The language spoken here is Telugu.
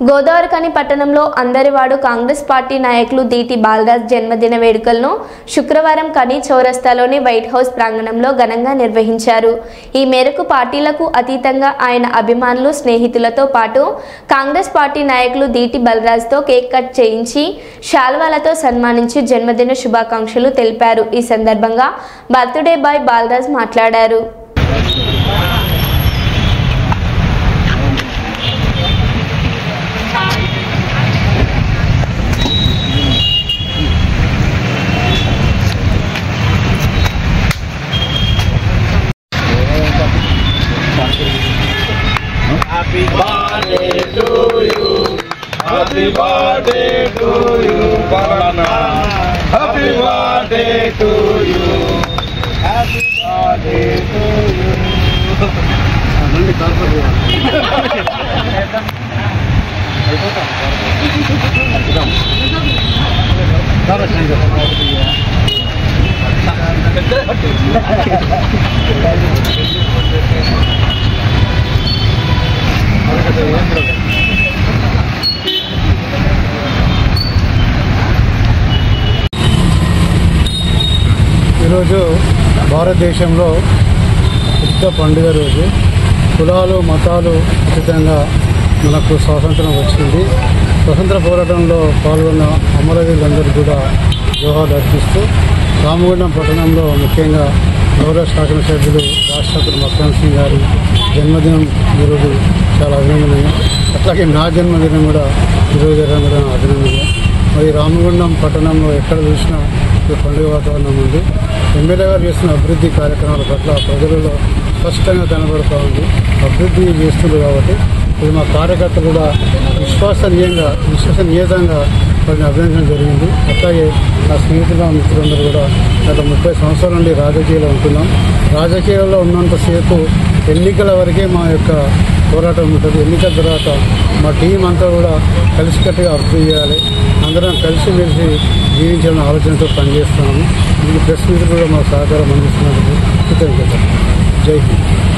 గోదావరిఖని పట్టణంలో అందరివాడు కాంగ్రెస్ పార్టీ నాయకులు దీటి బాలరాజ్ జన్మదిన వేడుకలను శుక్రవారం కని చౌరస్తాలోని వైట్ హౌస్ ప్రాంగణంలో ఘనంగా నిర్వహించారు. ఈ మేరకు పార్టీలకు అతీతంగా ఆయన అభిమానులు, స్నేహితులతో పాటు కాంగ్రెస్ పార్టీ నాయకులు దీటి బాలరాజ్తో కేక్ కట్ చేయించి శాల్వాలతో సన్మానించి జన్మదిన శుభాకాంక్షలు తెలిపారు. ఈ సందర్భంగా బర్త్డే బాయ్ బాలరాజ్ మాట్లాడారు. Happy birthday to you. Happy birthday to you, Balana. Happy birthday to you. Happy birthday to you. ఈరోజు భారతదేశంలో పెద్ద పండుగ రోజు. కులాలు మతాలు అతీతంగా మనకు స్వాతంత్రం వచ్చింది. స్వతంత్ర పోరాటంలో పాల్గొన్న అమరవీరులందరూ కూడా జోహార్లు అర్పిస్తూ రామగుండం పట్టణంలో ముఖ్యంగా గౌరవ శాసనసభ్యులు రాష్ట్రపతి మక్రాన్ సింగ్ గారి జన్మదినం ఈరోజు చాలా అభినందనీయం. అట్లాగే నా జన్మదినం కూడా ఈరోజు జరగడం అభినందనీయం. మరి రామగుండం పట్టణంలో ఎక్కడ చూసినా ఈ పండుగ వాతావరణం ఉంది. ఎమ్మెల్యే గారు చేస్తున్న అభివృద్ధి కార్యక్రమాల పట్ల ప్రజలలో స్పష్టంగా కనబడుతూ ఉంది. అభివృద్ధి చేస్తున్నారు కాబట్టి ఇది మా కార్యకర్తలు కూడా విశ్వసనీయంగా వారిని అభినందన జరిగింది. అట్లాగే నా స్నేహితుల మిత్రులందరూ కూడా గత 30 సంవత్సరాల నుండి రాజకీయాల్లో ఉంటున్నాం. రాజకీయాల్లో ఉన్నంతసేపు ఎన్నికల వరకే మా యొక్క పోరాటం ఉంటుంది. ఎన్నికల తర్వాత మా టీం అంతా కూడా కలిసికట్టుగా అభివృద్ధి చేయాలి, అందరం కలిసిమెలిసి జీవించాలన్న ఆలోచనతో పనిచేస్తున్నాము. ఈ ప్రెస్ మీట్లు కూడా మాకు సహకారం అందిస్తున్నందుకు కృతజ్ఞతలు. జై హింద్.